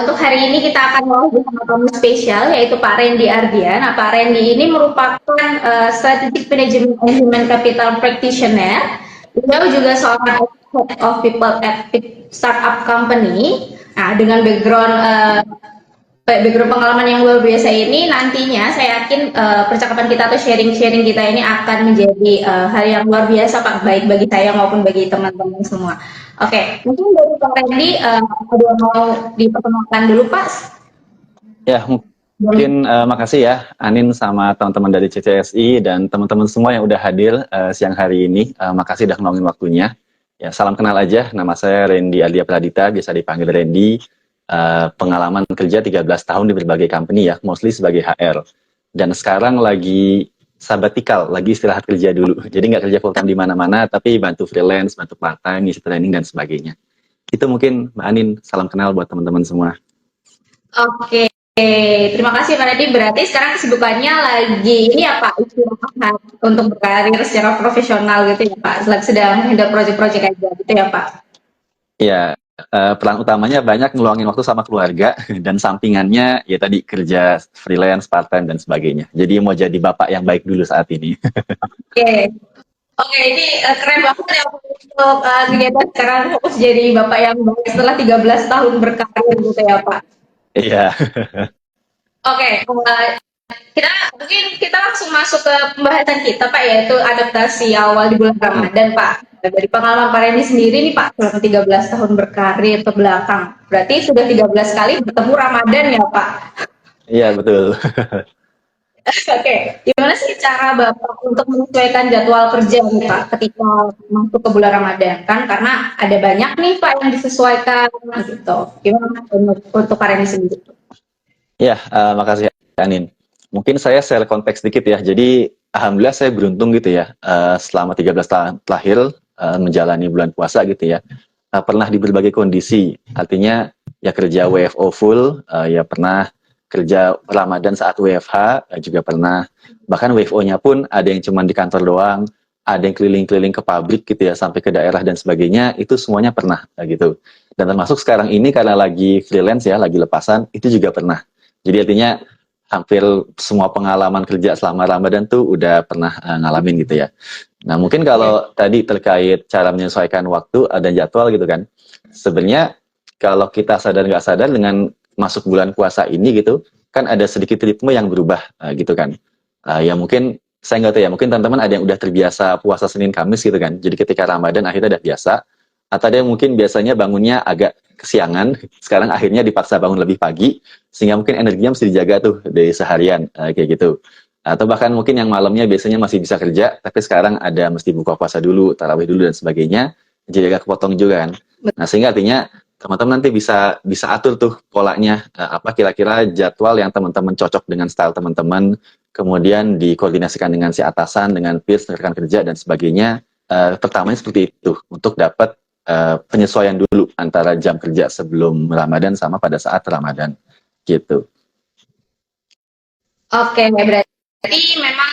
Untuk hari ini kita akan ngobrol bersama tamu spesial yaitu Pak Randy Ardian. Nah, Pak Randy ini merupakan Strategic Management and Human Capital Practitioner. Beliau juga seorang Head of People at Startup Company. Nah, dengan background pengalaman yang luar biasa ini, nantinya saya yakin percakapan kita atau sharing-sharing kita ini akan menjadi hal yang luar biasa Pak, baik bagi saya maupun bagi teman-teman semua. Oke, mungkin dari Pak Randy ada mau diperkenalkan dulu Pak? Ya, mungkin makasih ya Anin sama teman-teman dari CCSI dan teman-teman semua yang udah hadir siang hari ini. Makasih udah ngeluangin waktunya. Ya, salam kenal aja. Nama saya Randy Ardia Pradita, biasa dipanggil Randy. Pengalaman kerja 13 tahun di berbagai company ya, mostly sebagai HR. Dan sekarang lagi sabbatical, lagi istirahat kerja dulu. Jadi nggak kerja full time di mana-mana, tapi bantu freelance, bantu part time, ngisi training dan sebagainya. Itu mungkin Mbak Anin, salam kenal buat teman-teman semua. Oke, terima kasih Pak Randy. Berarti sekarang kesibukannya lagi ini ya Pak, istirahat untuk berkarir secara profesional gitu ya Pak. Sedang ada project-project aja gitu ya Pak. Ya, peran utamanya banyak ngeluangin waktu sama keluarga dan sampingannya ya tadi kerja freelance, part time dan sebagainya. Jadi mau jadi bapak yang baik dulu saat ini. Oke. Oke, ini keren banget ya untuk kegiatan sekarang fokus jadi bapak yang baik setelah 13 tahun berkarir gitu ya Pak. Iya. Oke, kita mungkin kita langsung masuk ke pembahasan kita Pak, yaitu adaptasi awal di bulan Ramadan Pak. Dari pengalaman Pak Randy sendiri nih Pak, selama 13 tahun berkarir ke belakang, berarti sudah 13 kali bertemu Ramadan ya Pak? Iya, betul. Oke, gimana sih cara Bapak untuk menyesuaikan jadwal kerja nih Pak ketika masuk ke bulan Ramadan? Kan karena ada banyak nih Pak yang disesuaikan gitu. Gimana untuk Pak Reni sendiri? Ya, makasih Anin. Mungkin saya share konteks sedikit ya. Jadi alhamdulillah saya beruntung gitu ya. Selama 13 tahun terakhir menjalani bulan puasa gitu ya. Pernah di berbagai kondisi. Artinya ya kerja WFO full, ya pernah kerja Ramadan saat WFH, juga pernah. Bahkan WFO-nya pun ada yang cuma di kantor doang, ada yang keliling-keliling ke pabrik gitu ya, sampai ke daerah dan sebagainya, itu semuanya pernah gitu. Dan termasuk sekarang ini karena lagi freelance ya, lagi lepasan, itu juga pernah. Jadi artinya hampir semua pengalaman kerja selama Ramadan tuh udah pernah ngalamin gitu ya. Nah mungkin kalau tadi terkait cara menyesuaikan waktu dan jadwal gitu kan, sebenarnya kalau kita sadar nggak sadar dengan masuk bulan puasa ini gitu, kan ada sedikit ritme yang berubah gitu kan. Ya mungkin saya nggak tahu ya, mungkin teman-teman ada yang udah terbiasa puasa Senin Kamis gitu kan. Jadi ketika Ramadan akhirnya udah biasa, atau ada yang mungkin biasanya bangunnya agak kesiangan, sekarang akhirnya dipaksa bangun lebih pagi, sehingga mungkin energinya mesti dijaga tuh dari seharian kayak gitu. Atau bahkan mungkin yang malamnya biasanya masih bisa kerja, tapi sekarang ada mesti buka puasa dulu, tarawih dulu dan sebagainya, jadi agak kepotong juga kan. Nah sehingga artinya teman-teman nanti bisa atur tuh polanya, apa kira-kira jadwal yang teman-teman cocok dengan style teman-teman, kemudian dikoordinasikan dengan si atasan, dengan peers, rekan kerja dan sebagainya. Pertamanya seperti itu untuk dapat penyesuaian dulu antara jam kerja sebelum Ramadan sama pada saat Ramadan gitu. Oke, berarti memang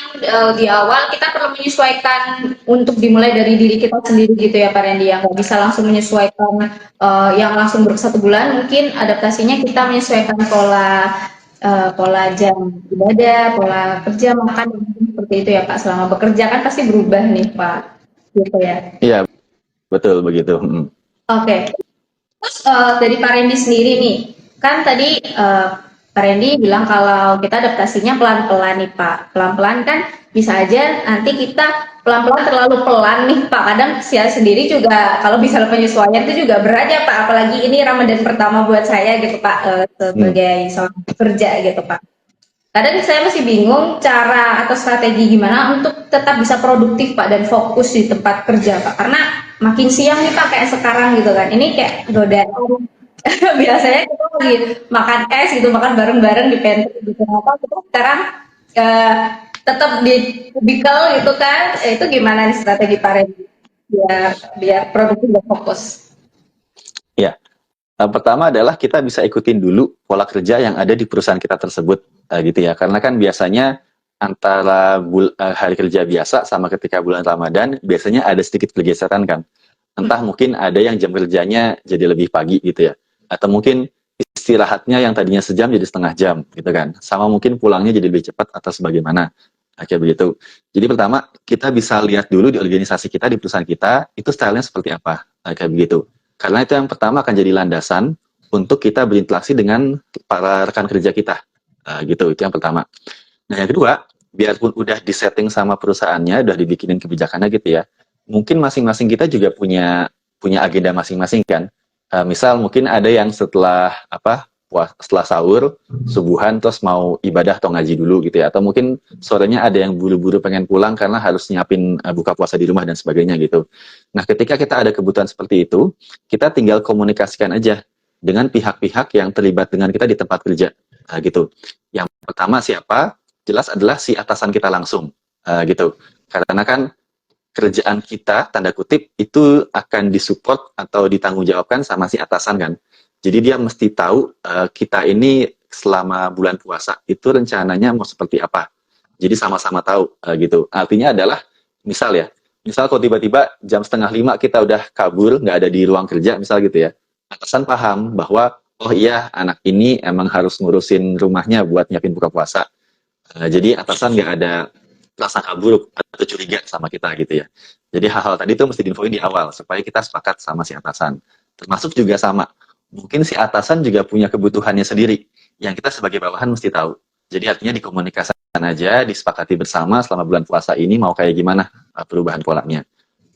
di awal kita perlu menyesuaikan untuk dimulai dari diri kita sendiri gitu ya Pak Randy, yang nggak bisa langsung menyesuaikan yang langsung satu bulan. Mungkin adaptasinya kita menyesuaikan pola jam ibadah, pola kerja, makan, seperti itu ya Pak. Selama bekerja kan pasti berubah nih Pak, gitu ya. Iya, betul begitu. Oke. Terus dari Pak Randy sendiri nih, kan tadi Pak Randy bilang kalau kita adaptasinya pelan-pelan nih Pak. Pelan-pelan kan bisa aja nanti kita pelan-pelan terlalu pelan nih Pak. Kadang saya sendiri juga kalau bisa penyesuaian itu juga berat ya Pak. Apalagi ini Ramadan pertama buat saya gitu Pak, sebagai seorang pekerja gitu Pak. Kadang saya masih bingung cara atau strategi gimana untuk tetap bisa produktif Pak dan fokus di tempat kerja Pak. Karena makin siang nih Pak kayak sekarang gitu kan. Ini kayak godaan. Biasanya kita lagi makan es gitu, makan bareng-bareng di pantry gitu. Apa kita sekarang tetap di kubikel gitu kan. Itu gimana nih strategi Pak Randy biar produktif dan fokus? Ya. Pertama adalah kita bisa ikutin dulu pola kerja yang ada di perusahaan kita tersebut gitu ya. Karena kan biasanya antara hari kerja biasa sama ketika bulan Ramadan biasanya ada sedikit pergeseran kan. Entah mungkin ada yang jam kerjanya jadi lebih pagi gitu ya. Atau mungkin istirahatnya yang tadinya sejam jadi setengah jam gitu kan. Sama mungkin pulangnya jadi lebih cepat atau sebagaimana. Kayak begitu. Jadi pertama kita bisa lihat dulu di organisasi kita, di perusahaan kita itu stylenya seperti apa. Kayak begitu. Karena itu yang pertama akan jadi landasan untuk kita berinteraksi dengan para rekan kerja kita. Gitu, itu yang pertama. Nah yang kedua, biarpun udah disetting sama perusahaannya, udah dibikinin kebijakannya gitu ya, mungkin masing-masing kita juga punya agenda masing-masing kan. Misal mungkin ada yang setelah sahur subuhan terus mau ibadah atau ngaji dulu gitu ya, atau mungkin sorenya ada yang buru-buru pengen pulang karena harus nyiapin buka puasa di rumah dan sebagainya gitu. Nah ketika kita ada kebutuhan seperti itu, kita tinggal komunikasikan aja dengan pihak-pihak yang terlibat dengan kita di tempat kerja. Gitu. Yang pertama siapa? Jelas adalah si atasan kita langsung. Gitu. Karena kan kerjaan kita, tanda kutip, itu akan disupport atau ditanggungjawabkan sama si atasan kan. Jadi dia mesti tahu kita ini selama bulan puasa itu rencananya mau seperti apa. Jadi sama-sama tahu gitu. Artinya adalah misal kalau tiba-tiba jam 4:30 kita udah kabur, nggak ada di ruang kerja, misal gitu ya. Atasan paham bahwa oh iya anak ini emang harus ngurusin rumahnya buat nyiapin buka puasa. Jadi atasan nggak ada prasangka buruk atau curiga sama kita gitu ya. Jadi hal-hal tadi itu mesti diinfoin di awal supaya kita sepakat sama si atasan. Termasuk juga sama, mungkin si atasan juga punya kebutuhannya sendiri yang kita sebagai bawahan mesti tahu. Jadi artinya dikomunikasikan aja, disepakati bersama selama bulan puasa ini mau kayak gimana perubahan polanya.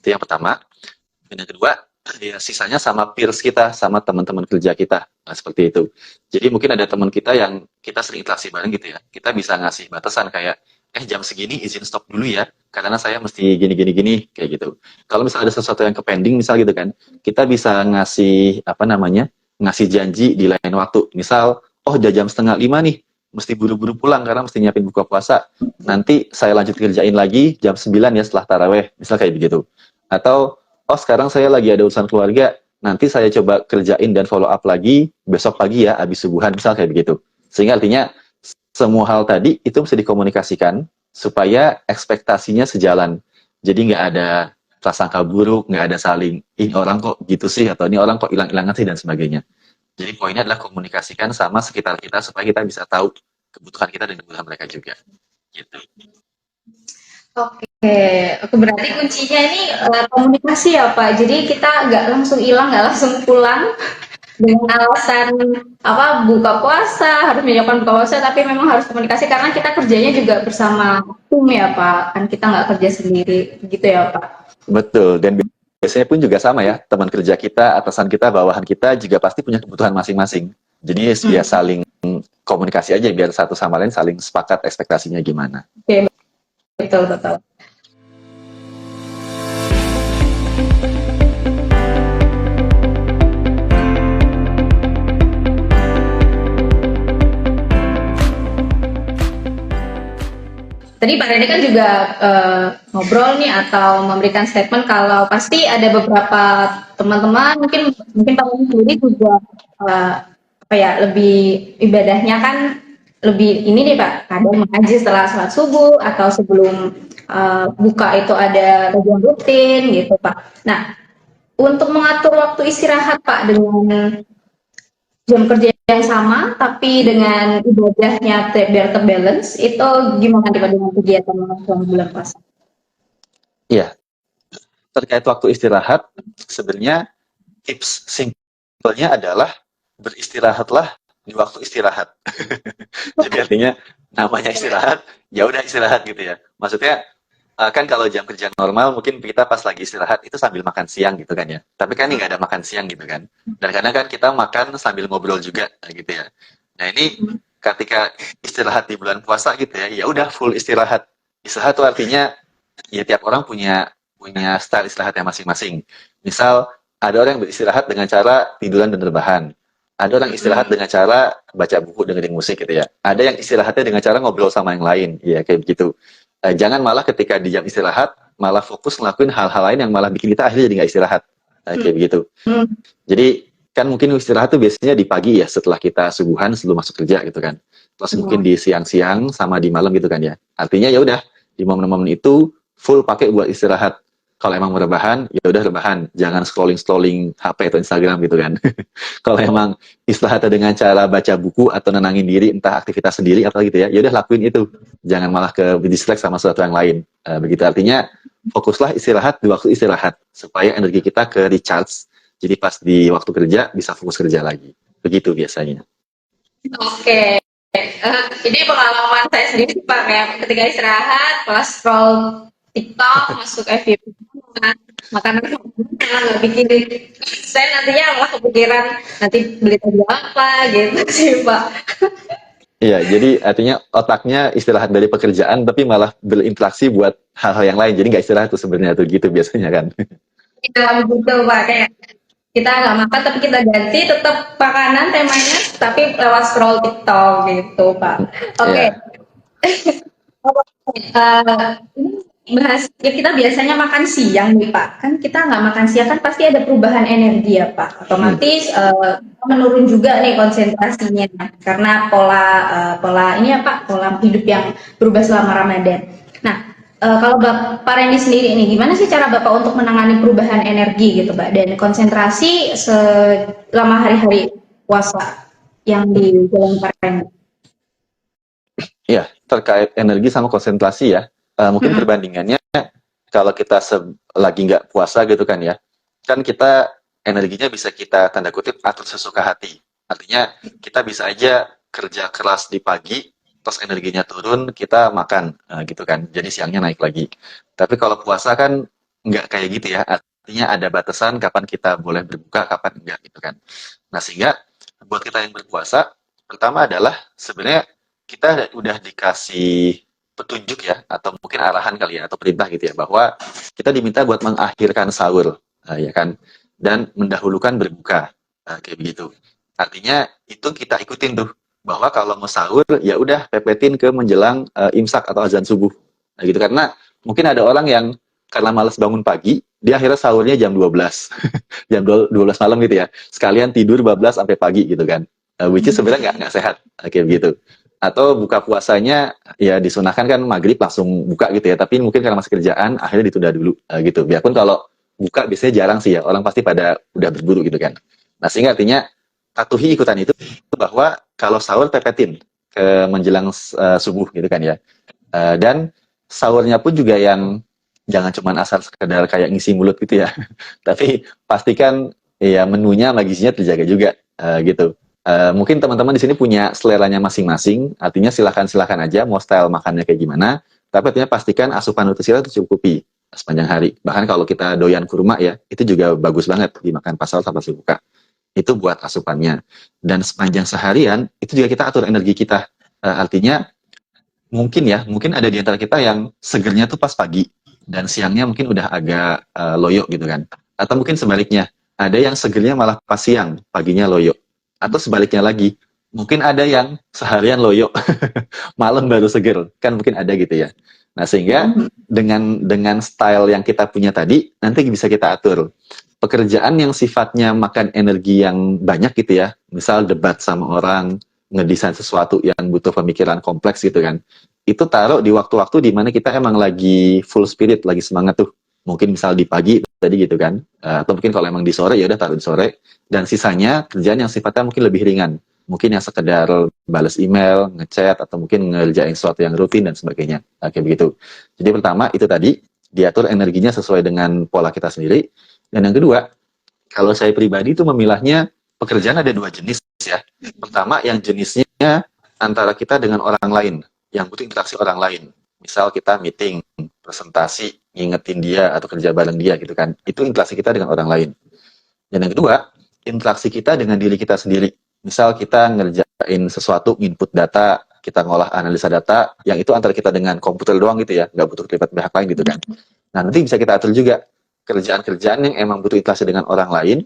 Itu yang pertama. Dan yang kedua, ya sisanya sama peers kita, sama teman-teman kerja kita. Seperti itu. Jadi mungkin ada teman kita yang kita sering interaksi bareng gitu ya. Kita bisa ngasih batasan kayak, jam segini izin stop dulu ya, karena saya mesti gini, kayak gitu. Kalau misalnya ada sesuatu yang kepending, misal gitu kan, kita bisa ngasih janji di lain waktu. Misal, udah jam 4:30 nih, mesti buru-buru pulang karena mesti nyiapin buka puasa. Nanti saya lanjut kerjain lagi jam 9 ya setelah taraweh, misal kayak begitu. Atau, sekarang saya lagi ada urusan keluarga, nanti saya coba kerjain dan follow up lagi besok pagi ya, abis subuhan, misal kayak begitu. Sehingga artinya, semua hal tadi itu mesti dikomunikasikan supaya ekspektasinya sejalan. Jadi nggak ada prasangka buruk, nggak ada saling, ini orang kok gitu sih, atau ini orang kok hilang-hilangan sih, dan sebagainya. Jadi poinnya adalah komunikasikan sama sekitar kita supaya kita bisa tahu kebutuhan kita dan kebutuhan mereka juga. Gitu. Oke, berarti kuncinya ini komunikasi ya Pak. Jadi kita nggak langsung hilang, nggak langsung pulang dengan alasan buka puasa, harus menyiapkan buka puasa, tapi memang harus komunikasi karena kita kerjanya juga bersama tim ya Pak. Kan kita nggak kerja sendiri, gitu ya Pak. Betul, dan biasanya pun juga sama ya, teman kerja kita, atasan kita, bawahan kita juga pasti punya kebutuhan masing-masing. Jadi ya saling komunikasi aja biar satu sama lain saling sepakat ekspektasinya gimana. Oke, betul. Tadi Pak Rene kan juga ngobrol nih atau memberikan statement kalau pasti ada beberapa teman-teman mungkin Pak Rene sendiri juga lebih ibadahnya kan lebih ini nih Pak, kadang mengaji setelah sholat subuh atau sebelum buka itu ada kajian rutin gitu Pak. Nah, untuk mengatur waktu istirahat Pak dengan jam kerja yang sama tapi dengan ibadahnya biar terbalance, itu gimana Pak dengan kegiatan selama bulan puasa? Iya, terkait waktu istirahat sebenarnya tips simpelnya adalah beristirahatlah di waktu istirahat. Jadi artinya namanya istirahat, ya udah istirahat gitu ya. Maksudnya kan kalau jam kerja normal mungkin kita pas lagi istirahat itu sambil makan siang gitu kan ya. Tapi kan ini nggak ada makan siang gitu kan. Dan kadang kan kita makan sambil ngobrol juga gitu ya. Nah ini ketika istirahat di bulan puasa gitu ya, ya udah full istirahat. Istirahat itu artinya ya tiap orang punya style istirahatnya masing-masing. Misal ada orang yang beristirahat dengan cara tiduran dan rebahan. Ada orang istirahat dengan cara baca buku, dengerin musik gitu ya. Ada yang istirahatnya dengan cara ngobrol sama yang lain, ya kayak begitu. Jangan malah ketika di jam istirahat malah fokus ngelakuin hal-hal lain yang malah bikin kita akhirnya jadi nggak istirahat, kayak begitu. Jadi kan mungkin istirahat tuh biasanya di pagi ya setelah kita subuhan sebelum masuk kerja gitu kan. Terus mungkin di siang-siang sama di malam gitu kan ya. Artinya ya udah di momen-momen itu full pakai buat istirahat. Kalau emang mau rebahan, ya udah rebahan, jangan scrolling HP atau Instagram gitu kan. Kalau emang istirahatnya dengan cara baca buku atau nenangin diri, entah aktivitas sendiri apa gitu ya, ya udah lakuin itu, jangan malah ke distract sama sesuatu yang lain. Begitu, artinya fokuslah istirahat di waktu istirahat supaya energi kita ke recharge, jadi pas di waktu kerja bisa fokus kerja lagi, begitu biasanya. Oke. Ini pengalaman saya sendiri Pak, kayak ketika istirahat, pas scroll TikTok, masuk FYP, makanan nggak pikirin. Saya nantinya malah kepikiran nanti beli baju apa gitu sih Pak. Iya, jadi artinya otaknya istirahat dari pekerjaan tapi malah berinteraksi buat hal-hal yang lain, jadi nggak istirahat tuh sebenarnya tuh gitu biasanya kan. Kita begitu Pak, kayak kita nggak makan tapi kita ganti tetap makanan temanya tapi lewat scroll TikTok gitu Pak. Oke. Iya. Ini bahas ya, kita biasanya makan siang nih Pak, kan kita nggak makan siang kan pasti ada perubahan energi ya Pak, Hmm. otomatis menurun juga nih konsentrasinya karena pola ini ya Pak, pola hidup yang berubah selama Ramadan. Nah, kalau Pak Randy sendiri ini gimana sih cara Bapak untuk menangani perubahan energi gitu Pak dan konsentrasi selama hari-hari puasa yang dijalani Pak Randy? Iya, terkait energi sama konsentrasi ya. Mungkin Hmm. perbandingannya kalau kita lagi nggak puasa gitu kan kita energinya bisa kita tanda kutip atur sesuka hati. Artinya kita bisa aja kerja keras di pagi, terus energinya turun, kita makan gitu kan. Jadi siangnya naik lagi. Tapi kalau puasa kan nggak kayak gitu ya. Artinya ada batasan kapan kita boleh berbuka, kapan enggak gitu kan. Nah sehingga buat kita yang berpuasa, pertama adalah sebenarnya kita udah dikasih petunjuk ya atau mungkin arahan kali ya atau perintah gitu ya bahwa kita diminta buat mengakhirkan sahur ya kan dan mendahulukan berbuka kayak begitu. Artinya itu kita ikutin tuh bahwa kalau mau sahur ya udah pepetin ke menjelang imsak atau azan subuh. Nah gitu karena mungkin ada orang yang karena malas bangun pagi, dia akhirnya sahurnya jam 12 jam 12 malam gitu ya. Sekalian tidur 12 sampai pagi gitu kan. Which is sebenarnya nggak sehat kayak begitu. Atau buka puasanya ya disunahkan kan maghrib langsung buka gitu ya, tapi mungkin karena masih kerjaan akhirnya ditunda dulu gitu. Biarpun kalau buka biasanya jarang sih ya, orang pasti pada udah berburu gitu kan. Nah sehingga artinya patuhi ikutan itu bahwa kalau sahur pepetin ke menjelang subuh gitu kan ya. Dan sahurnya pun juga yang jangan cuma asal sekedar kayak ngisi mulut gitu ya, tapi pastikan ya menunya sama gizinya terjaga juga gitu. Mungkin teman-teman di sini punya seleranya masing-masing, artinya silakan aja mau style makannya kayak gimana, tapi artinya pastikan asupan nutrisinya itu cukupi sepanjang hari. Bahkan kalau kita doyan kurma ya, itu juga bagus banget dimakan pas sahur tanpa buka. Itu buat asupannya. Dan sepanjang seharian, itu juga kita atur energi kita. Artinya mungkin ada di antara kita yang segernya tuh pas pagi, dan siangnya mungkin udah agak loyo gitu kan. Atau mungkin sebaliknya, ada yang segernya malah pas siang, paginya loyo. Atau sebaliknya lagi, mungkin ada yang seharian loyo, malam baru seger, kan mungkin ada gitu ya. Nah sehingga dengan style yang kita punya tadi, nanti bisa kita atur. Pekerjaan yang sifatnya makan energi yang banyak gitu ya, misal debat sama orang, ngedesain sesuatu yang butuh pemikiran kompleks gitu kan, itu taruh di waktu-waktu di mana kita emang lagi full spirit, lagi semangat tuh. Mungkin misal di pagi tadi gitu kan, atau mungkin kalau emang di sore ya udah taruh di sore. Dan sisanya kerjaan yang sifatnya mungkin lebih ringan, mungkin yang sekedar balas email, ngechat, atau mungkin ngerjain sesuatu yang rutin dan sebagainya. Kayak begitu. Jadi pertama itu tadi diatur energinya sesuai dengan pola kita sendiri. Dan yang kedua, kalau saya pribadi itu memilahnya pekerjaan ada dua jenis ya. Pertama yang jenisnya antara kita dengan orang lain, yang butuh interaksi orang lain. Misal kita meeting, presentasi, ngingetin dia atau kerja bareng dia gitu kan. Itu interaksi kita dengan orang lain. Dan yang kedua, interaksi kita dengan diri kita sendiri. Misal kita ngerjain sesuatu, input data, kita ngolah analisa data, yang itu antara kita dengan komputer doang gitu ya, nggak butuh terlibat pihak lain gitu kan. Nah, nanti bisa kita atur juga kerjaan-kerjaan yang emang butuh interaksi dengan orang lain,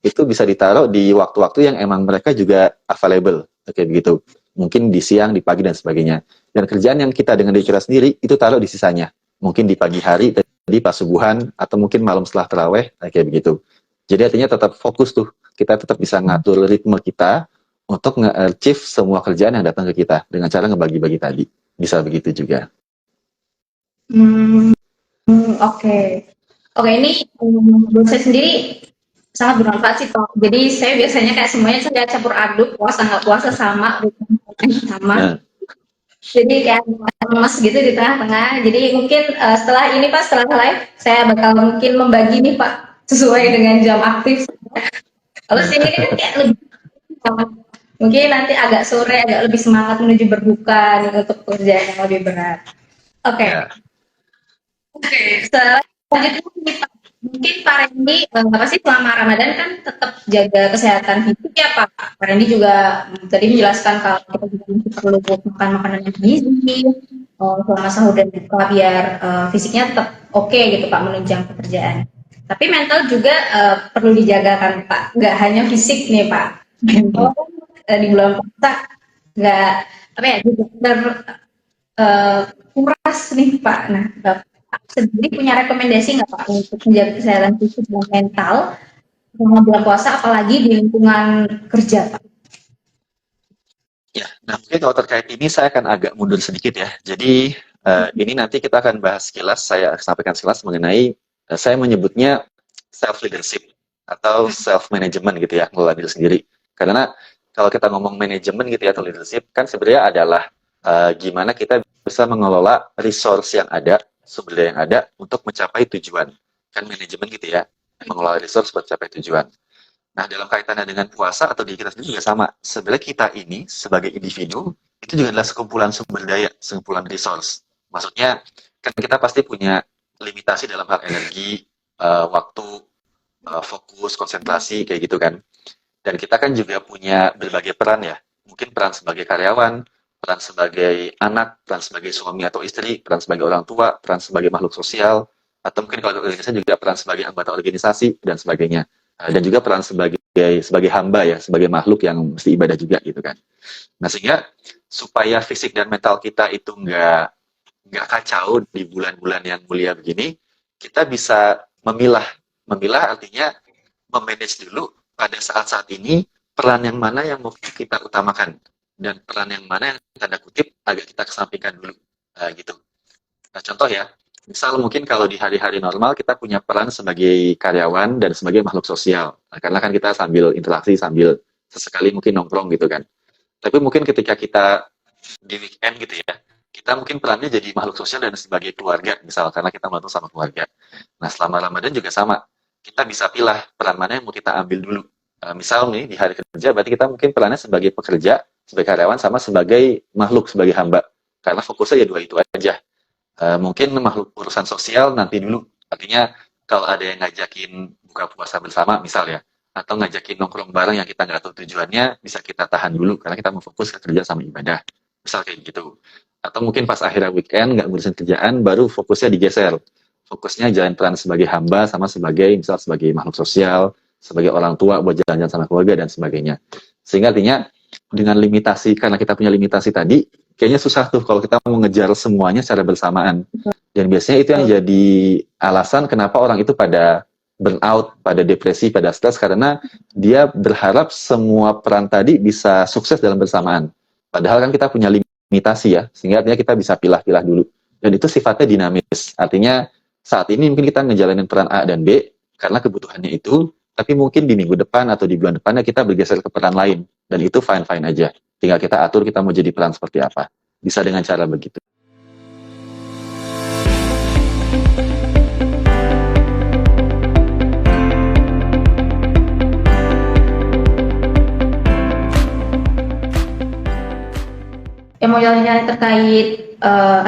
itu bisa ditaruh di waktu-waktu yang emang mereka juga available, kayak begitu. Mungkin di siang, di pagi, dan sebagainya. Dan kerjaan yang kita dengan diri kita sendiri, itu taruh di sisanya. Mungkin di pagi hari, tadi pas subuhan, atau mungkin malam setelah terawih, kayak begitu. Jadi artinya tetap fokus tuh, kita tetap bisa ngatur ritme kita untuk nge-achieve semua kerjaan yang datang ke kita dengan cara ngebagi-bagi tadi. Bisa begitu juga. Oke. Oke, ini menurut saya sendiri sangat bermanfaat sih, Pak. Jadi saya biasanya kayak semuanya saya campur aduk, puasa nggak puasa sama, sama. Nah, Jadi kayak lemas gitu di tengah-tengah. Jadi mungkin setelah ini Pak, setelah live, saya bakal mungkin membagi nih Pak, sesuai dengan jam aktif. Kalau nah, sini kan kayak lebih mungkin nanti agak sore, agak lebih semangat menuju berbuka gitu, untuk kerjaan yang lebih berat. Oke, ya, selanjutnya nih, Pak. Mungkin Pak Randy, apa sih selama Ramadan kan tetap jaga kesehatan fisik ya Pak. Pak Randy juga tadi menjelaskan kalau kita juga masih perlu makan makanan yang gizi, selama sahur dan buka biar fisiknya tetap oke gitu Pak menunjang pekerjaan. Tapi mental juga perlu dijaga kan Pak. Nggak hanya fisik nih Pak. Mental hmm, kan di bulan puasa nggak apa ya juga kuras nih Pak. Nah, Bapak sendiri punya rekomendasi nggak Pak untuk menjaga kesehatan fisik dan mental selama bulan puasa, apalagi di lingkungan kerja Pak? ya. Nah, mungkin kalau terkait ini saya akan agak mundur sedikit ya. Jadi ini nanti kita akan bahas sekilas, saya sampaikan sekilas mengenai saya menyebutnya self leadership atau self management gitu ya, ngelola diri sendiri. Karena kalau kita ngomong manajemen gitu ya atau leadership kan sebenarnya adalah gimana kita bisa mengelola resource yang ada, sumber daya yang ada untuk mencapai tujuan. Kan manajemen gitu ya, mengelola resource buat mencapai tujuan. Nah, dalam kaitannya dengan puasa atau diri kita sendiri juga sama. Sebenarnya kita ini sebagai individu itu juga adalah sekumpulan sumber daya, sekumpulan resource. Maksudnya kan kita pasti punya limitasi dalam hal energi, waktu, fokus, konsentrasi kayak gitu kan. Dan kita kan juga punya berbagai peran ya. Mungkin peran sebagai karyawan, peran sebagai anak, peran sebagai suami atau istri, peran sebagai orang tua, peran sebagai makhluk sosial, atau mungkin kalau organisasi juga peran sebagai anggota organisasi dan sebagainya. Dan juga peran sebagai hamba ya, sebagai makhluk yang mesti ibadah juga gitu kan. Nah sehingga supaya fisik dan mental kita itu nggak kacau di bulan-bulan yang mulia begini, kita bisa memilah. Memilah artinya memanage dulu pada saat-saat ini peran yang mana yang mau kita utamakan dan peran yang mana yang tanda kutip agak kita kesampingkan dulu gitu. Nah contoh ya, misal mungkin kalau di hari-hari normal kita punya peran sebagai karyawan dan sebagai makhluk sosial. Nah, karena kan kita sambil interaksi sambil sesekali mungkin nongkrong gitu kan. Tapi mungkin ketika kita di weekend gitu ya, kita mungkin perannya jadi makhluk sosial dan sebagai keluarga misal karena kita bantu sama keluarga. Nah selama Ramadan juga sama, kita bisa pilih peran mana yang mau kita ambil dulu. Misal nih di hari kerja berarti kita mungkin perannya sebagai pekerja, sebagai karyawan sama sebagai makhluk, sebagai hamba. Karena fokusnya ya dua itu aja. Mungkin makhluk urusan sosial nanti dulu. Artinya kalau ada yang ngajakin buka puasa bersama misal ya, atau ngajakin nongkrong bareng yang kita nggak tahu tujuannya, bisa kita tahan dulu karena kita mau fokus ke kerja sama ibadah. Misal kayak gitu. Atau mungkin pas akhirnya weekend nggak ngurusin kerjaan, baru fokusnya digeser. Fokusnya jalan peran sebagai hamba sama sebagai misal sebagai makhluk sosial, sebagai orang tua buat jalan-jalan sama keluarga dan sebagainya. Sehingga artinya dengan limitasi karena kita punya limitasi tadi, kayaknya susah tuh kalau kita mau ngejar semuanya secara bersamaan. Dan biasanya itu yang jadi alasan kenapa orang itu pada burnout, pada depresi, pada stres karena dia berharap semua peran tadi bisa sukses dalam bersamaan. Padahal kan kita punya limitasi ya, sehingga artinya kita bisa pilah-pilah dulu. Dan itu sifatnya dinamis. Artinya saat ini mungkin kita ngejalanin peran A dan B karena kebutuhannya itu, tapi mungkin di minggu depan atau di bulan depannya kita bergeser ke peran lain. Dan itu fine-fine aja. Tinggal kita atur kita mau jadi peran seperti apa. Bisa dengan cara begitu. Yang mau jalan-jalan terkait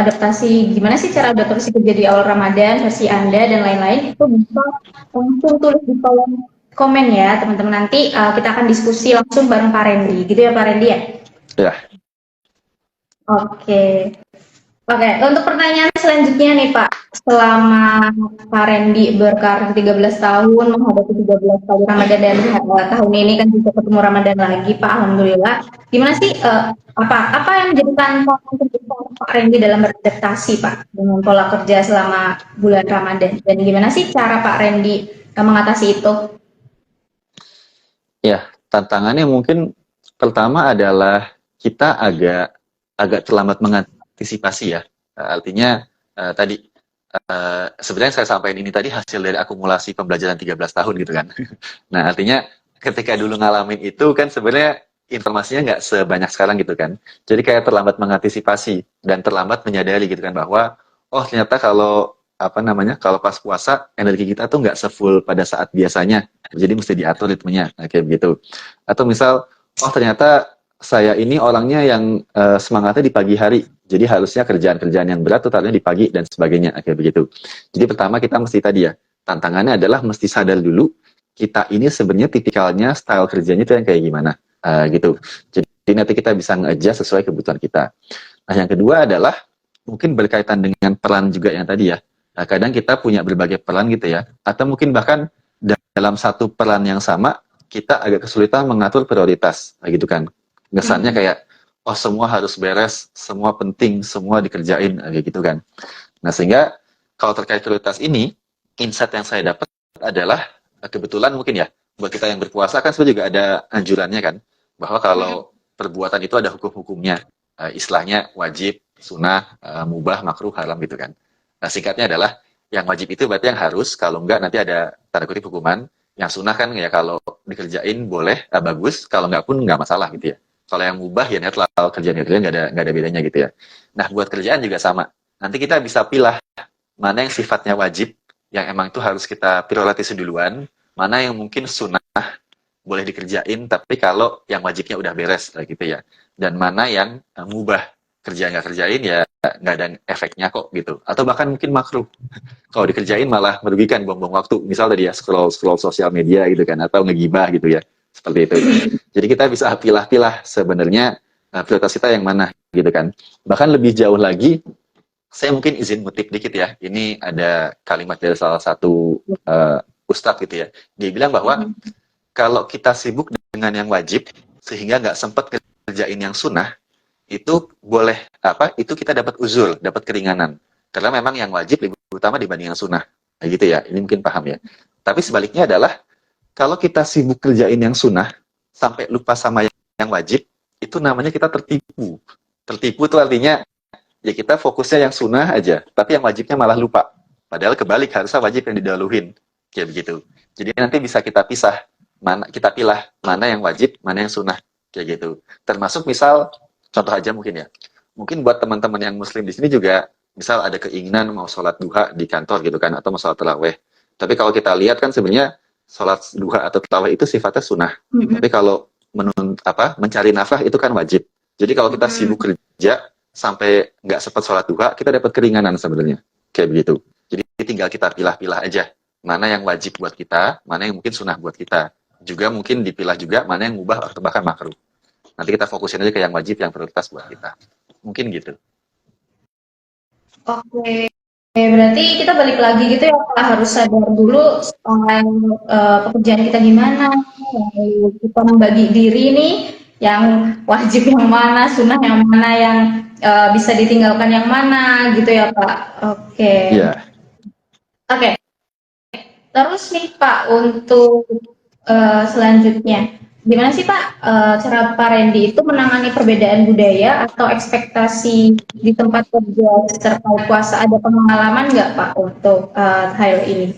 adaptasi, gimana sih cara adaptasi kerja di awal Ramadan versi Anda dan lain-lain, itu bisa langsung tulis di kolom komen ya teman-teman. Nanti kita akan diskusi langsung bareng Pak Randy, gitu ya Pak Randy ya? Ya, Oke. Oke, untuk pertanyaan selanjutnya nih Pak, selama Pak Randy berkarir 13 tahun, menghadapi 13 tahun Ramadan dan tahun ini kan juga ketemu Ramadan lagi Pak, Alhamdulillah. Gimana sih, apa yang menjadi tantangan terbesar Pak Randy dalam beradaptasi Pak, dengan pola kerja selama bulan Ramadan? Dan gimana sih cara Pak Randy mengatasi itu? ya. Tantangannya mungkin pertama adalah kita agak agak terlambat mengantisipasi ya. Artinya tadi sebenarnya saya sampaikan ini tadi hasil dari akumulasi pembelajaran 13 tahun gitu kan. Nah, artinya ketika dulu ngalamin itu kan sebenarnya informasinya nggak sebanyak sekarang gitu kan. Jadi kayak terlambat mengantisipasi dan terlambat menyadari gitu kan bahwa oh ternyata kalau apa namanya kalau pas puasa energi kita tuh nggak sefull pada saat biasanya. Jadi mesti diatur ritmenya kayak begitu. Atau misal oh ternyata saya ini orangnya yang semangatnya di pagi hari. Jadi harusnya kerjaan-kerjaan yang berat tuh taruhnya di pagi dan sebagainya kayak begitu. Jadi pertama kita mesti tadi ya, tantangannya adalah mesti sadar dulu kita ini sebenarnya tipikalnya style kerjanya itu yang kayak gimana gitu. Jadi nanti kita bisa nge-adjust sesuai kebutuhan kita. Nah, yang kedua adalah mungkin berkaitan dengan peran juga yang tadi ya. Nah, kadang kita punya berbagai peran gitu ya, atau mungkin bahkan dalam satu peran yang sama kita agak kesulitan mengatur prioritas, gitu kan. Ngesannya kayak oh semua harus beres, semua penting, semua dikerjain, kayak gitu kan. Nah, sehingga kalau terkait prioritas ini, insight yang saya dapat adalah kebetulan mungkin ya buat kita yang berpuasa kan sebenarnya juga ada anjurannya kan bahwa kalau perbuatan itu ada hukum-hukumnya, istilahnya wajib, sunnah, mubah, makruh, haram gitu kan. Nah, singkatnya adalah yang wajib itu berarti yang harus, kalau enggak nanti ada tanda kutip hukuman. Yang sunnah kan ya kalau dikerjain boleh, bagus, kalau enggak pun enggak masalah gitu ya. Kalau yang mubah ya netral, kerjaan itu nggak ada bedanya gitu ya. Nah, buat kerjaan juga sama. Nanti kita bisa pilih mana yang sifatnya wajib, yang emang itu harus kita prioritas duluan, mana yang mungkin sunnah, boleh dikerjain, tapi kalau yang wajibnya udah beres gitu ya. Dan mana yang mubah, kerjaan nggak kerjain ya nggak ada efeknya kok gitu. Atau bahkan mungkin makruh. Kalau dikerjain malah merugikan, buang-buang waktu. Misal tadi ya scroll sosial media gitu kan, atau ngegibah gitu ya. Seperti itu. Jadi kita bisa pilah-pilah sebenarnya prioritas kita yang mana gitu kan. Bahkan lebih jauh lagi, saya mungkin izin ngutip dikit ya. Ini ada kalimat dari salah satu ustadz gitu ya. Dia bilang bahwa kalau kita sibuk dengan yang wajib sehingga nggak sempat kerjain yang sunnah, itu boleh apa? Itu kita dapat uzur, dapat keringanan. Karena memang yang wajib lebih utama dibanding yang sunnah. Nah, gitu ya. Ini mungkin paham ya. Tapi sebaliknya adalah kalau kita sibuk kerjain yang sunnah sampai lupa sama yang wajib, itu namanya kita tertipu. Tertipu itu artinya ya kita fokusnya yang sunnah aja, tapi yang wajibnya malah lupa. Padahal kebalik, harusnya wajib yang didahuluin. Kayak begitu. Jadi nanti bisa kita pisah, mana kita pilih mana yang wajib, mana yang sunnah. Kayak gitu. Termasuk misal, contoh aja mungkin ya. Mungkin buat teman-teman yang muslim di sini juga, misal ada keinginan mau sholat duha di kantor gitu kan, atau mau sholat taraweh. Tapi kalau kita lihat kan sebenarnya sholat duha atau taraweh itu sifatnya sunnah. Tapi kalau mencari nafkah itu kan wajib. Jadi kalau kita sibuk kerja sampai nggak sempat sholat duha, kita dapat keringanan sebenarnya. Kayak begitu. Jadi tinggal kita pilah-pilah aja. Mana yang wajib buat kita, mana yang mungkin sunnah buat kita. Juga mungkin dipilah juga mana yang mubah atau bahkan makruh. Nanti kita fokusin aja ke yang wajib, yang prioritas buat kita. Mungkin gitu. Oke, berarti kita balik lagi gitu ya Pak, harus sadar dulu soal pekerjaan kita gimana, lalu kita membagi diri nih, yang wajib yang mana, sunnah yang mana, yang bisa ditinggalkan yang mana gitu ya Pak. Oke. Iya. Oke. Terus nih Pak, untuk selanjutnya, gimana sih Pak cara Pak Randy itu menangani perbedaan budaya atau ekspektasi di tempat kerja terkait puasa? Ada pengalaman nggak Pak untuk hal ini?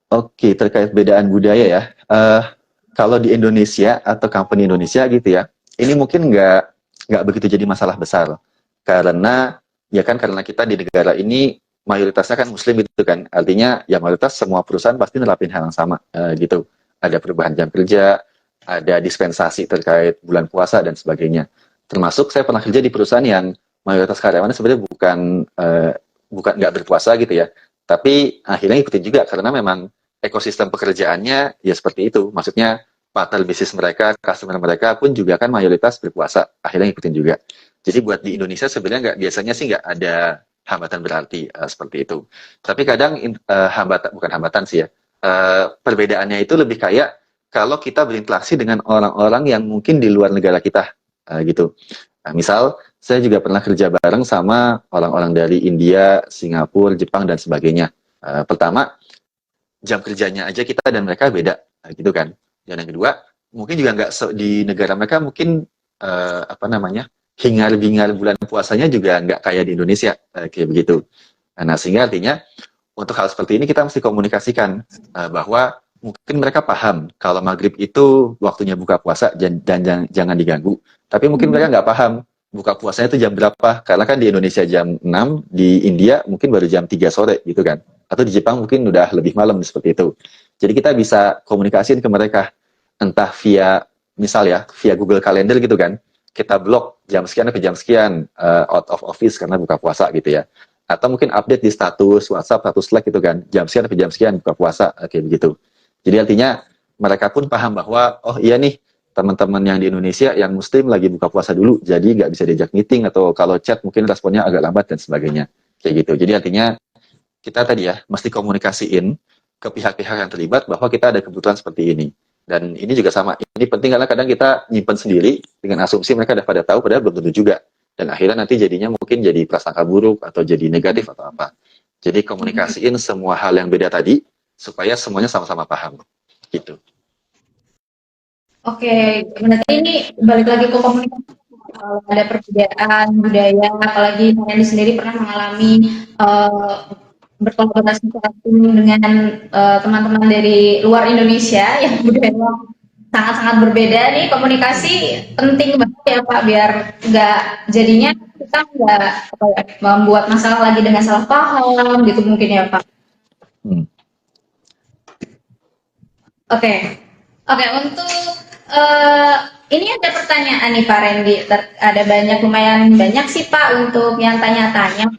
Oke, terkait bedaan budaya ya. Kalau di Indonesia atau company Indonesia gitu ya, ini mungkin nggak begitu jadi masalah besar. Karena ya kan karena kita di negara ini mayoritasnya kan muslim gitu kan. Artinya ya mayoritas semua perusahaan pasti nerapin hal yang sama gitu. Ada perubahan jam kerja, ada dispensasi terkait bulan puasa dan sebagainya. Termasuk saya pernah kerja di perusahaan yang mayoritas karyawannya sebenarnya bukan nggak berpuasa gitu ya. Tapi akhirnya ikutin juga karena memang ekosistem pekerjaannya ya seperti itu. Maksudnya partner bisnis mereka, customer mereka pun juga kan mayoritas berpuasa. Akhirnya ikutin juga. Jadi buat di Indonesia sebenarnya biasanya sih nggak ada hambatan berarti seperti itu. Tapi kadang bukan hambatan sih ya. Perbedaannya itu lebih kayak kalau kita berinteraksi dengan orang-orang yang mungkin di luar negara kita gitu. Nah, misal saya juga pernah kerja bareng sama orang-orang dari India, Singapura, Jepang dan sebagainya. Pertama jam kerjanya aja kita dan mereka beda gitu kan. Dan yang kedua mungkin juga nggak di negara mereka mungkin hingar-bingar bulan puasanya juga nggak kayak di Indonesia kayak begitu. Nah, sehingga artinya untuk hal seperti ini kita mesti komunikasikan bahwa mungkin mereka paham kalau maghrib itu waktunya buka puasa dan jangan diganggu. Tapi mungkin mereka nggak paham buka puasanya itu jam berapa. Karena kan di Indonesia jam 6, di India mungkin baru jam 3 sore gitu kan. Atau di Jepang mungkin udah lebih malam seperti itu. Jadi kita bisa komunikasiin ke mereka entah via misal ya via Google Calendar gitu kan. Kita blok jam sekian ke jam sekian out of office karena buka puasa gitu ya. Atau mungkin update di status WhatsApp, status Slack gitu kan. Jam sekian ke jam sekian buka puasa kayak begitu. Jadi artinya mereka pun paham bahwa oh iya nih teman-teman yang di Indonesia yang Muslim lagi buka puasa dulu, jadi nggak bisa diajak meeting atau kalau chat mungkin responnya agak lambat dan sebagainya kayak gitu. Jadi artinya kita tadi ya mesti komunikasiin ke pihak-pihak yang terlibat bahwa kita ada kebutuhan seperti ini. Dan ini juga sama, ini penting karena kadang kita nyimpen sendiri dengan asumsi mereka udah pada tahu, padahal belum tentu juga. Dan akhirnya nanti jadinya mungkin jadi prasangka buruk atau jadi negatif atau apa. Jadi komunikasiin semua hal yang beda tadi supaya semuanya sama-sama paham. Gitu. Oke, berarti ini balik lagi ke komunikasi. Kalau ada perbedaan budaya, apalagi kalian sendiri pernah mengalami berkolaborasi dengan teman-teman dari luar Indonesia yang budaya sangat-sangat berbeda nih, komunikasi penting banget ya Pak, biar nggak jadinya kita nggak membuat masalah lagi dengan salah paham gitu mungkin ya Pak. Oke, oke untuk ini ada pertanyaan nih Pak Randy, ada lumayan banyak sih Pak untuk yang tanya-tanya.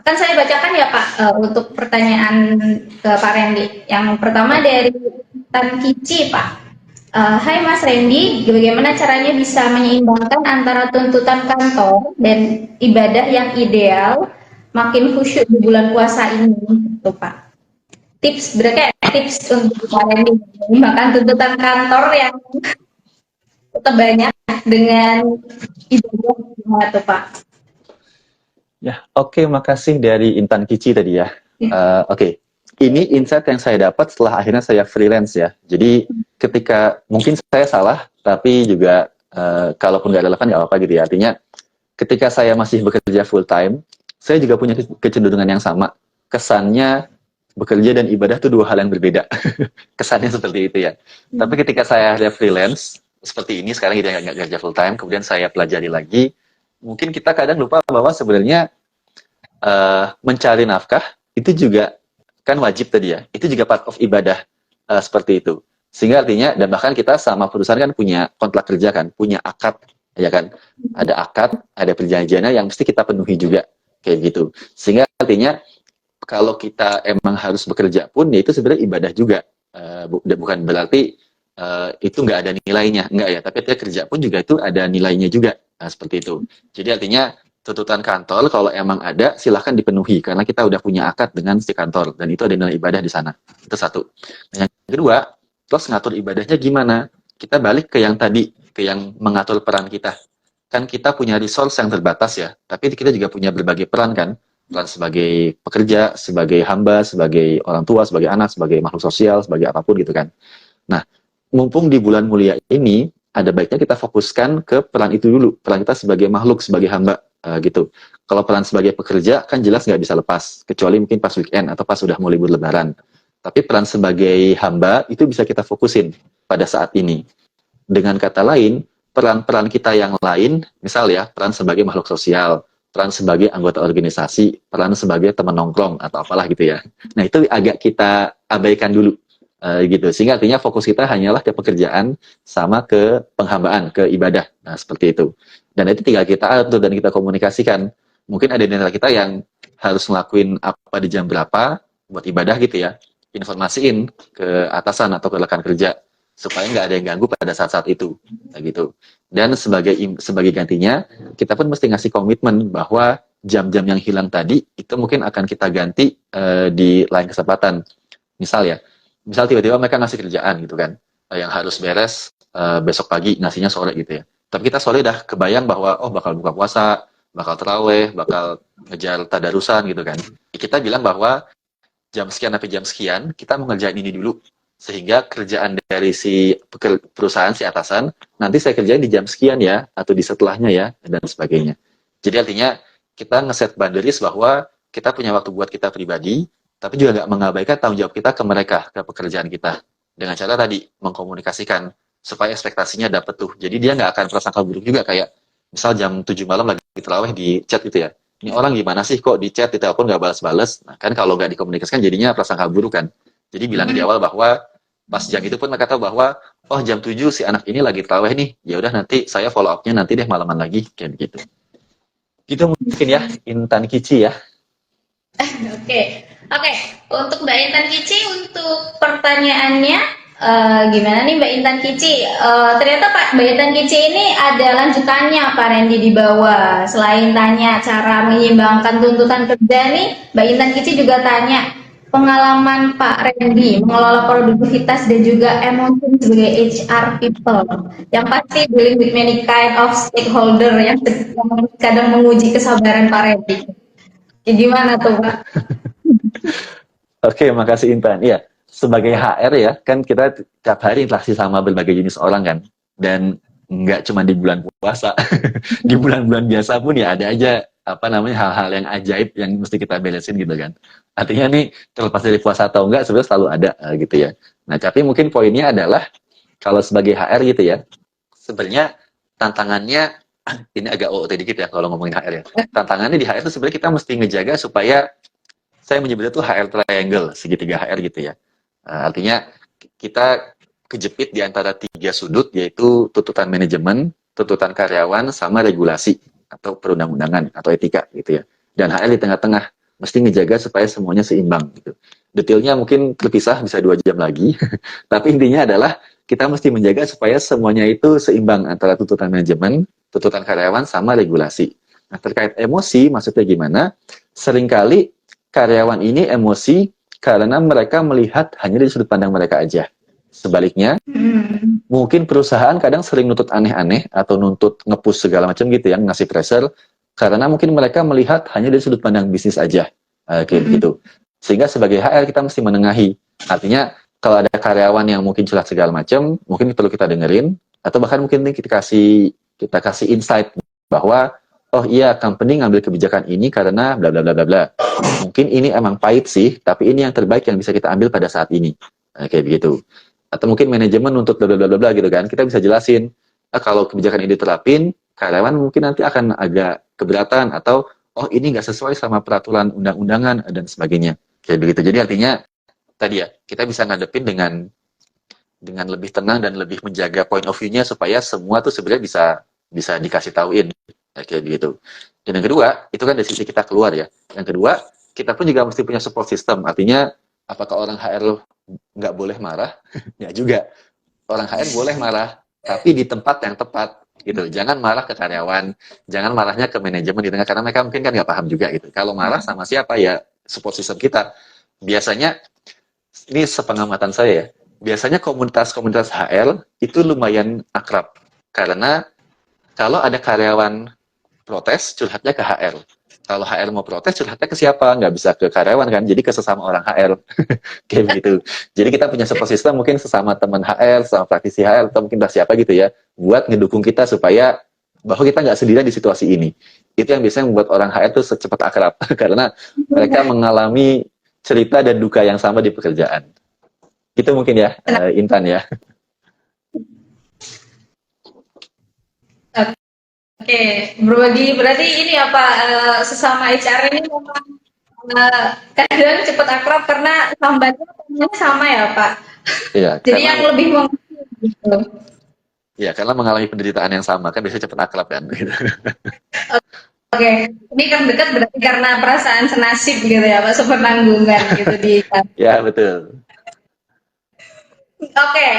Akan saya bacakan ya Pak untuk pertanyaan ke Pak Randy. Yang pertama dari Tan Kici Pak. Hai Mas Randy, bagaimana caranya bisa menyeimbangkan antara tuntutan kantor dan ibadah yang ideal makin khusyuk di bulan puasa ini, gitu Pak. Tips untuk Pak Randy menyeimbangkan tuntutan kantor yang tetap banyak dengan ibadah gimana tuh Pak? Ya, oke, makasih dari Intan Kici tadi ya. Oke. Ini insight yang saya dapat setelah akhirnya saya freelance ya. Jadi ketika mungkin saya salah, tapi juga kalaupun nggak relevan nggak apa-apa gitu ya. Artinya ketika saya masih bekerja full time, saya juga punya kecenderungan yang sama. Kesannya bekerja dan ibadah itu dua hal yang berbeda. Kesannya seperti itu ya. Tapi ketika saya ada freelance seperti ini sekarang kita nggak kerja full time, kemudian saya pelajari lagi. Mungkin kita kadang lupa bahwa sebenarnya mencari nafkah itu juga kan wajib tadi ya, itu juga part of ibadah seperti itu. Sehingga artinya, dan bahkan kita sama perusahaan kan punya kontrak kerja kan, punya akad, ya kan? Ada akad, ada perjanjiannya yang mesti kita penuhi juga, kayak gitu. Sehingga artinya, kalau kita emang harus bekerja pun, ya itu sebenarnya ibadah juga. Bukan berarti itu nggak ada nilainya, nggak ya. Tapi artinya kerja pun juga itu ada nilainya juga, seperti itu. Jadi artinya, tuntutan kantor kalau emang ada silahkan dipenuhi karena kita udah punya akad dengan si kantor dan itu ada nilai ibadah di sana. Itu satu. Nah, yang kedua, terus ngatur ibadahnya gimana? Kita balik ke yang tadi, ke yang mengatur peran kita. Kan kita punya resource yang terbatas ya, tapi kita juga punya berbagai peran kan. Peran sebagai pekerja, sebagai hamba, sebagai orang tua, sebagai anak, sebagai makhluk sosial, sebagai apapun gitu kan. Nah, mumpung di bulan mulia ini ada baiknya kita fokuskan ke peran itu dulu, peran kita sebagai makhluk, sebagai hamba. Gitu. Kalau peran sebagai pekerja kan jelas nggak bisa lepas, kecuali mungkin pas weekend atau pas sudah mau libur lebaran. Tapi peran sebagai hamba itu bisa kita fokusin pada saat ini. Dengan kata lain, peran-peran kita yang lain, misal ya, peran sebagai makhluk sosial, peran sebagai anggota organisasi, peran sebagai teman nongkrong atau apalah gitu ya. Nah itu agak kita abaikan dulu. Gitu. Sehingga artinya fokus kita hanyalah ke pekerjaan sama ke penghambaan, ke ibadah. Nah, seperti itu. Dan itu tinggal kita atur dan kita komunikasikan. Mungkin ada di antara kita yang harus ngelakuin apa di jam berapa buat ibadah gitu ya. Informasiin ke atasan atau ke rekan kerja supaya nggak ada yang ganggu pada saat-saat itu. Nah, gitu. Dan sebagai gantinya, kita pun mesti ngasih komitmen bahwa jam-jam yang hilang tadi itu mungkin akan kita ganti di lain kesempatan. Misal tiba-tiba mereka ngasih kerjaan gitu kan, yang harus beres besok pagi, ngasihnya sore gitu ya. Tapi kita sore udah kebayang bahwa, oh bakal buka puasa, bakal terawih, bakal ngejar tadarusan gitu kan. Kita bilang bahwa jam sekian sampai jam sekian, kita mengerjain ini dulu. Sehingga kerjaan dari si perusahaan, si atasan, nanti saya kerjain di jam sekian ya, atau di setelahnya ya, dan sebagainya. Jadi artinya, kita ngeset boundaries bahwa kita punya waktu buat kita pribadi, tapi juga nggak mengabaikan tanggung jawab kita ke mereka, ke pekerjaan kita. Dengan cara tadi, mengkomunikasikan, supaya ekspektasinya dapet tuh. Jadi dia nggak akan prasangka buruk juga, kayak misal jam 7 malam lagi terawih di chat gitu ya. Ini orang gimana sih kok di chat, di telepon nggak balas-balas. Nah kan kalau nggak dikomunikasikan jadinya prasangka buruk kan. Jadi bilang di awal bahwa pas jam itu pun mereka tahu bahwa oh jam 7 si anak ini lagi terawih nih. Ya udah nanti saya follow up-nya nanti deh malaman lagi kayak gitu. Gitu mungkin ya Intan Kici ya. Oke, oke. Untuk Mbak Intan Kici, untuk pertanyaannya, gimana nih Mbak Intan Kici? Ternyata Mbak Intan Kici ini ada lanjutannya Pak Randy di bawah. Selain tanya cara menyeimbangkan tuntutan kerja nih, Mbak Intan Kici juga tanya pengalaman Pak Randy mengelola produktivitas dan juga emosi sebagai HR people yang pasti dealing with many kind of stakeholder yang kadang menguji kesabaran Pak Randy. Gimana tuh Pak? Oke, makasih Intan. Iya, sebagai HR ya, kan kita tiap hari interaksi sama berbagai jenis orang kan. Dan nggak cuma di bulan puasa. Di bulan-bulan biasa pun ya ada aja apa namanya hal-hal yang ajaib yang mesti kita beresin gitu kan. Artinya nih terlepas dari puasa atau enggak sebenarnya selalu ada gitu ya. Nah, tapi mungkin poinnya adalah kalau sebagai HR gitu ya, sebenarnya tantangannya ini agak OOT dikit ya kalau ngomongin HR ya. Tantangannya di HR itu sebenarnya kita mesti ngejaga supaya saya menyebutnya tuh HR triangle, segitiga HR gitu ya. Artinya kita kejepit di antara tiga sudut, yaitu tuntutan manajemen, tuntutan karyawan, sama regulasi atau perundang-undangan atau etika gitu ya. Dan HR di tengah-tengah mesti ngejaga supaya semuanya seimbang gitu. Detailnya mungkin terpisah bisa 2 jam lagi, tapi intinya adalah kita mesti menjaga supaya semuanya itu seimbang antara tuntutan manajemen, tuntutan karyawan, sama regulasi. Nah, terkait emosi, maksudnya gimana? Seringkali karyawan ini emosi karena mereka melihat hanya dari sudut pandang mereka aja. Sebaliknya, mungkin perusahaan kadang sering nuntut aneh-aneh atau nuntut nge-push segala macam gitu yang ngasih pressure karena mungkin mereka melihat hanya dari sudut pandang bisnis aja. Kayak begitu. Sehingga sebagai HR kita mesti menengahi. Artinya kalau ada karyawan yang mungkin curhat segala macam, mungkin perlu kita dengerin atau bahkan mungkin kita kasih insight bahwa oh iya, company ngambil kebijakan ini karena bla bla bla bla bla. Mungkin ini emang pahit sih, tapi ini yang terbaik yang bisa kita ambil pada saat ini. Kayak begitu. Atau mungkin manajemen untuk bla bla bla bla gitu kan. Kita bisa jelasin, kalau kebijakan ini diterapin, karyawan mungkin nanti akan agak keberatan atau oh ini nggak sesuai sama peraturan undang-undangan dan sebagainya. Kayak begitu. Jadi artinya tadi ya, kita bisa ngadepin dengan lebih tenang dan lebih menjaga point of view-nya supaya semua tuh sebenarnya bisa dikasih tauin. Kayak gitu. Dan yang kedua, itu kan dari sisi kita keluar ya. Yang kedua, kita pun juga mesti punya support system. Artinya, apakah orang HR nggak boleh marah? Ya juga. Orang HR boleh marah, tapi di tempat yang tepat. Gitu. Jangan marah ke karyawan, jangan marahnya ke manajemen di tengah, karena mereka mungkin kan nggak paham juga gitu. Kalau marah sama siapa ya support system kita. Biasanya, ini sepengamatan saya ya, biasanya komunitas-komunitas HR itu lumayan akrab. Karena kalau ada karyawan protes, curhatnya ke HR. Kalau HR mau protes, curhatnya ke siapa? Nggak bisa ke karyawan kan, jadi ke sesama orang HR. Kayak begitu. Jadi kita punya support system mungkin sesama teman HR, sesama praktisi HR, atau mungkin siapa gitu ya, buat ngedukung kita supaya bahwa kita nggak sendirian di situasi ini. Itu yang biasanya membuat orang HR tuh secepat akrab, karena mereka mengalami cerita dan duka yang sama di pekerjaan. Itu mungkin ya, Intan ya. Oke, berbagi berarti ini apa sesama HR ini memang kadang cepat akrab karena sambatnya sama ya Pak. Iya. Jadi yang lebih mengerti gitu. Ya, karena mengalami penderitaan yang sama kan biasanya cepat akrab kan. Gitu. Oke, ini kan dekat berarti karena perasaan senasib gitu ya Pak, sepenanggungan gitu di. Ya betul. Oke,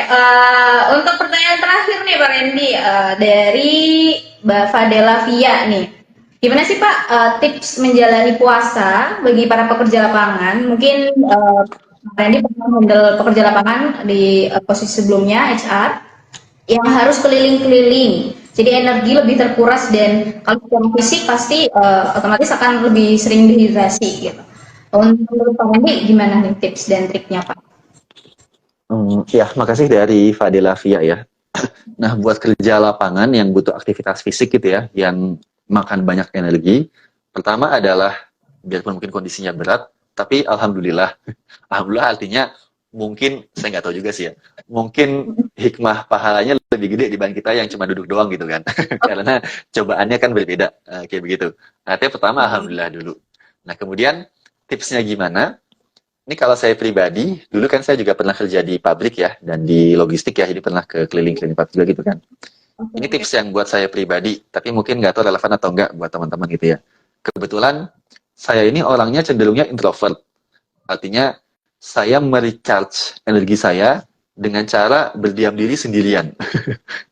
untuk pertanyaan terakhir nih Pak Randy dari Mbak Fadela Via nih. Gimana sih Pak tips menjalani puasa bagi para pekerja lapangan? Mungkin Pak Randy pernah handle pekerja lapangan di posisi sebelumnya HR yang harus keliling-keliling. Jadi energi lebih terkuras dan kalau secara fisik pasti otomatis akan lebih sering dehidrasi gitu. Untuk Pak Randy gimana nih tips dan triknya Pak? Ya, makasih dari Fadila Via ya. Nah, buat kerja lapangan yang butuh aktivitas fisik gitu ya, yang makan banyak energi, pertama adalah biarpun mungkin kondisinya berat, tapi alhamdulillah, alhamdulillah artinya mungkin saya nggak tahu juga sih ya, mungkin hikmah pahalanya lebih gede dibanding kita yang cuma duduk doang gitu kan, karena cobaannya kan berbeda, kayak begitu. Nah, yang pertama alhamdulillah dulu. Nah, kemudian tipsnya gimana? Ini kalau saya pribadi, dulu kan saya juga pernah kerja di pabrik ya, dan di logistik ya, jadi pernah ke keliling-keliling pabrik juga gitu kan. Ini Oke. tips yang buat saya pribadi, tapi mungkin nggak tahu relevan atau enggak buat teman-teman gitu ya. Kebetulan saya ini orangnya cenderungnya introvert. Artinya saya merecharge energi saya dengan cara berdiam diri sendirian.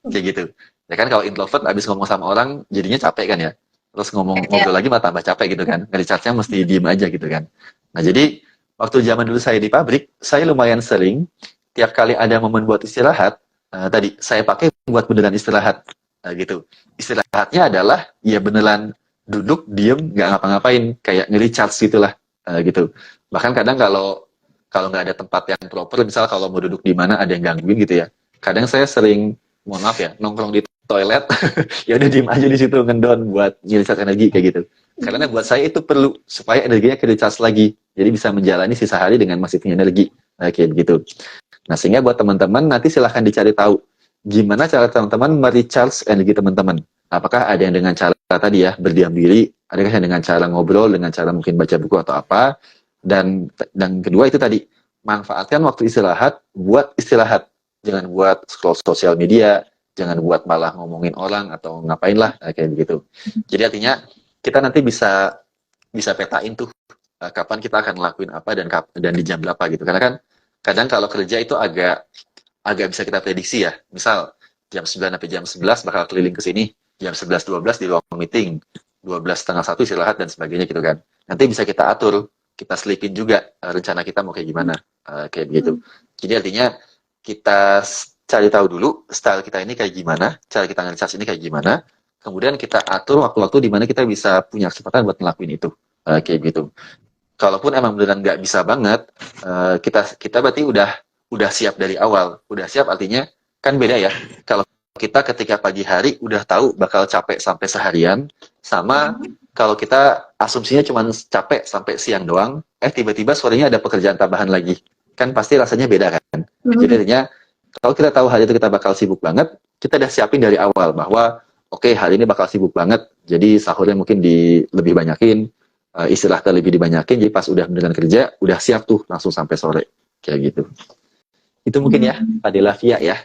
Kayak gitu. Ya kan kalau introvert abis ngomong sama orang jadinya capek kan ya. Terus Ya. ngobrol lagi malah tambah capek gitu kan. Nge-recharge-nya mesti diem aja gitu kan. Nah, jadi waktu zaman dulu saya di pabrik, saya lumayan sering tiap kali ada momen buat istirahat, tadi saya pakai buat beneran istirahat, gitu. Istirahatnya adalah ya beneran duduk diem nggak ngapa-ngapain kayak nge-recharge gitulah, gitu. Bahkan kadang kalau kalau nggak ada tempat yang proper, misal kalau mau duduk di mana ada yang gangguin gitu ya, kadang saya sering, mohon maaf ya, nongkrong di toilet, ya udah diem aja di situ ngendon buat nge-recharge energi kayak gitu. Karena buat saya itu perlu supaya energinya ke recharge lagi, jadi bisa menjalani sisa hari dengan masih punya energi, kayak begitu. Nah, sehingga buat teman-teman nanti silahkan dicari tahu gimana cara teman-teman merecharge energi teman-teman. Apakah ada yang dengan cara tadi ya berdiam diri, ada yang dengan cara ngobrol, dengan cara mungkin baca buku atau apa. Dan kedua itu tadi, manfaatkan waktu istirahat buat istirahat. Jangan buat scroll sosial media, jangan buat malah ngomongin orang atau ngapain lah, kayak begitu. Jadi artinya kita nanti bisa bisa petain tuh, kapan kita akan ngelakuin apa dan di jam berapa gitu. Karena kan kadang kalau kerja itu agak agak bisa kita prediksi ya. Misal jam 9 sampai jam 11 bakal keliling ke sini, jam 11.12 di ruang meeting, 12:30 istirahat dan sebagainya gitu kan. Nanti bisa kita atur, kita selipin juga rencana kita mau kayak gimana, kayak begitu. Jadi artinya kita cari tahu dulu style kita ini kayak gimana, cara kita nge-charge ini kayak gimana, kemudian kita atur waktu-waktu di mana kita bisa punya kesempatan buat ngelakuin itu, kayak gitu. Kalaupun emang beneran nggak bisa banget, kita kita berarti udah siap dari awal. Udah siap artinya kan beda ya. Kalau kita ketika pagi hari udah tahu bakal capek sampai seharian, sama kalau kita asumsinya cuma capek sampai siang doang, tiba-tiba sorenya ada pekerjaan tambahan lagi. Kan pasti rasanya beda kan. Jadi artinya kalau kita tahu hari itu kita bakal sibuk banget, kita udah siapin dari awal bahwa oke, hari ini bakal sibuk banget, jadi sahurnya mungkin lebih banyakin, istirahatnya lebih dibanyakin, jadi pas udah beneran kerja udah siap tuh langsung sampai sore kayak gitu. Itu mungkin ya Fadila Via ya.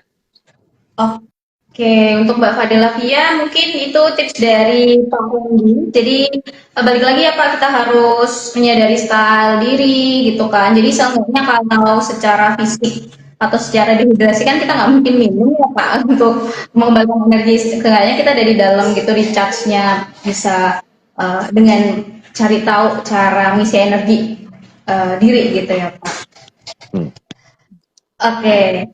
Oke, untuk Mbak Fadela Via mungkin itu tips dari Pak Wendy. Jadi balik lagi ya Pak, kita harus menyadari style diri gitu kan. Jadi seenggaknya kalau secara fisik atau secara dehidrasi kan kita nggak mungkin minum ya Pak untuk mengembalikan energi. Seenggaknya kita dari dalam gitu recharge-nya bisa dengan cari tahu cara mengisi energi diri gitu ya Pak. Hmm. Oke.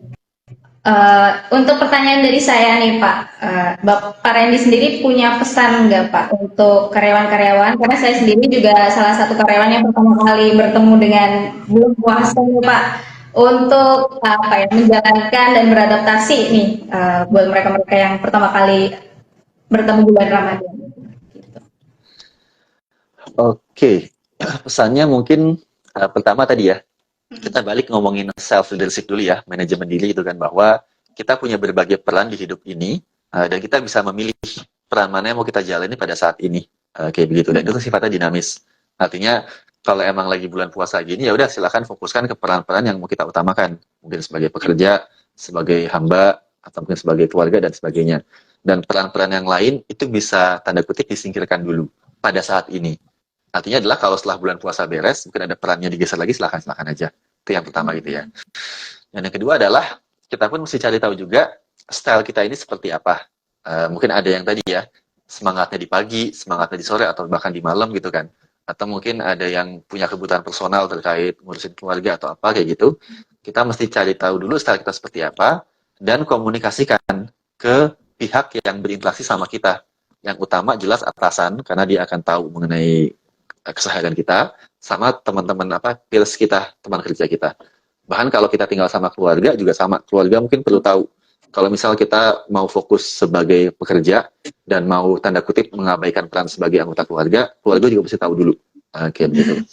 Untuk pertanyaan dari saya nih Pak, Pak Randy sendiri punya pesan nggak Pak untuk karyawan-karyawan? Karena saya sendiri juga salah satu karyawan yang pertama kali bertemu dengan bulan puasa nih Pak, untuk apa ya menjalankan dan beradaptasi nih buat mereka-mereka yang pertama kali bertemu bulan Ramadan. Oke, pesannya mungkin pertama tadi ya, kita balik ngomongin self leadership dulu ya, manajemen diri itu kan, bahwa kita punya berbagai peran di hidup ini, dan kita bisa memilih peran mana yang mau kita jalani pada saat ini, kayak begitu. Dan itu sifatnya dinamis. Artinya kalau emang lagi bulan puasa gini ya udah silakan fokuskan ke peran-peran yang mau kita utamakan, mungkin sebagai pekerja, sebagai hamba, atau mungkin sebagai keluarga dan sebagainya. Dan peran-peran yang lain itu bisa tanda kutip disingkirkan dulu pada saat ini. Artinya adalah kalau setelah bulan puasa beres, mungkin ada perannya digeser lagi, silakan aja. Itu yang pertama gitu ya. Dan yang kedua adalah kita pun mesti cari tahu juga style kita ini seperti apa. Mungkin ada yang tadi ya, semangatnya di pagi, semangatnya di sore, atau bahkan di malam gitu kan. Atau mungkin ada yang punya kebutuhan personal terkait ngurusin keluarga atau apa kayak gitu. Kita mesti cari tahu dulu style kita seperti apa, dan komunikasikan ke pihak yang berinteraksi sama kita. Yang utama jelas atasan, karena dia akan tahu mengenai keseharian kita, sama teman-teman peers kita, teman kerja kita. Bahkan kalau kita tinggal sama keluarga juga sama, keluarga mungkin perlu tahu kalau misal kita mau fokus sebagai pekerja dan mau tanda kutip mengabaikan peran sebagai anggota keluarga, keluarga juga mesti tahu dulu Oke, begitu.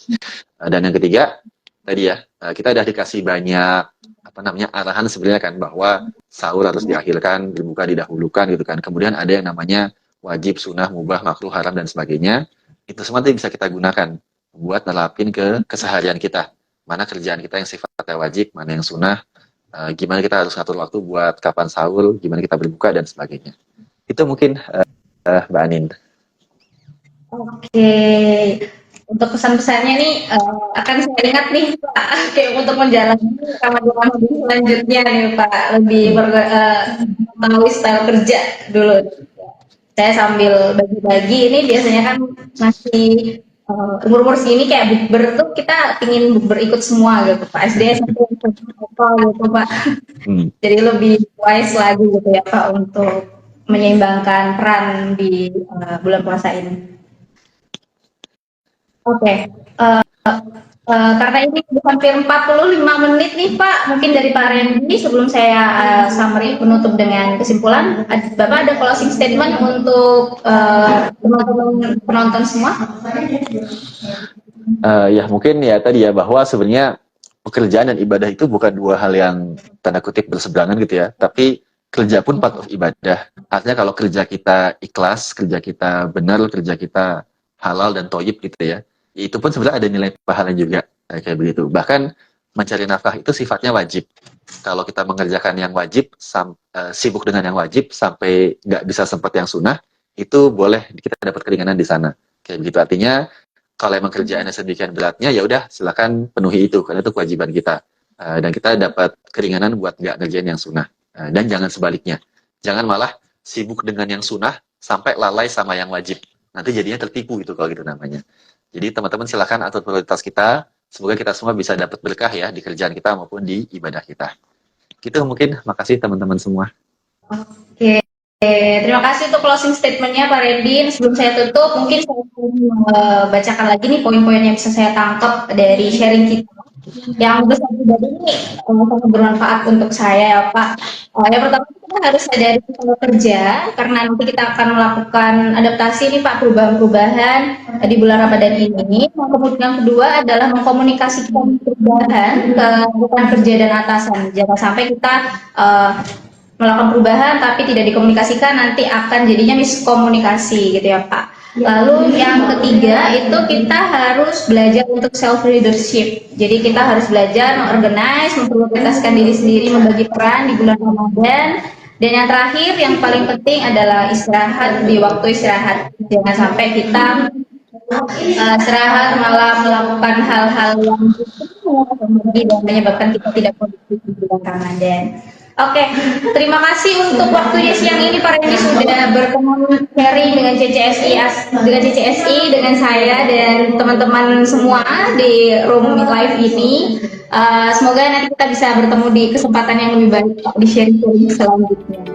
Dan yang ketiga tadi ya, kita udah dikasih banyak apa namanya arahan sebenarnya kan bahwa sahur harus diakhirkan, berbuka didahulukan gitu kan. Kemudian ada yang namanya wajib, sunnah, mubah, makruh, haram dan sebagainya. Itu semua nanti bisa kita gunakan buat nerapin ke keseharian kita. Mana kerjaan kita yang sifatnya wajib, mana yang sunnah, gimana kita harus ngatur waktu buat kapan sahur, gimana kita berbuka dan sebagainya. Itu mungkin Mbak Anin. Oke, untuk pesan-pesannya nih akan saya ingat nih Pak, kayak untuk menjalani ramadan selanjutnya nih Pak, lebih mengetahui style kerja dulu. Saya sambil bagi-bagi ini biasanya kan masih umur-umur segini kayak bukber tuh kita ingin bukber ikut semua gitu Pak, SD SMP gitu Pak. Jadi lebih wise lagi gitu ya Pak untuk menyeimbangkan peran di bulan puasa ini. Oke, karena ini hampir 45 menit nih Pak, mungkin dari Pak Randy sebelum saya summary penutup dengan kesimpulan, Bapak ada closing statement untuk teman-teman penonton semua? Ya mungkin ya tadi ya bahwa sebenarnya pekerjaan dan ibadah itu bukan dua hal yang tanda kutip berseberangan gitu ya, tapi kerja pun part of ibadah. Artinya kalau kerja kita ikhlas, kerja kita benar, kerja kita halal dan toyib gitu ya, itu pun sebenarnya ada nilai pahala juga kayak begitu. Bahkan mencari nafkah itu sifatnya wajib. Kalau kita mengerjakan yang wajib, sibuk dengan yang wajib sampai nggak bisa sempat yang sunnah, itu boleh kita dapat keringanan di sana. Kayak begitu artinya kalau emang kerjaannya sedemikian beratnya, ya udah silakan penuhi itu karena itu kewajiban kita. Dan kita dapat keringanan buat nggak ngerjain yang sunnah. Dan jangan sebaliknya, jangan malah sibuk dengan yang sunnah sampai lalai sama yang wajib. Nanti jadinya tertipu itu kalau gitu namanya. Jadi teman-teman silakan atur prioritas kita. Semoga kita semua bisa dapat berkah ya di kerjaan kita maupun di ibadah kita. Gitu mungkin. Makasih teman-teman semua. Oke. Terima kasih untuk closing statement-nya Pak Redin. Sebelum saya tutup, mungkin saya akan bacakan lagi nih poin-poin yang bisa saya tangkap dari sharing kita. Yang besar pribadi ini sangat bermanfaat untuk saya ya Pak. Yang pertama kita harus sadari kalau kerja, karena nanti kita akan melakukan adaptasi nih Pak, perubahan-perubahan di bulan Ramadan ini. Kemudian yang kedua adalah mengkomunikasikan perubahan ke rekan kerja dan atasan. Jangan sampai kita melakukan perubahan tapi tidak dikomunikasikan, nanti akan jadinya miskomunikasi gitu ya Pak. Lalu yang ketiga itu kita harus belajar untuk self leadership. Jadi kita harus belajar mengorganize, memprioritaskan diri sendiri, membagi peran di bulan Ramadan. Dan yang terakhir yang paling penting adalah istirahat di waktu istirahat. Jangan sampai kita istirahat malah melakukan hal-hal yang dan menyebabkan kita tidak produktif di bulan Ramadan. Oke, terima kasih untuk waktunya siang ini Pak Randy sudah bertemu sharing dengan CCSI, dengan saya dan teman-teman semua di room live ini. Semoga nanti kita bisa bertemu di kesempatan yang lebih baik di sharing selanjutnya.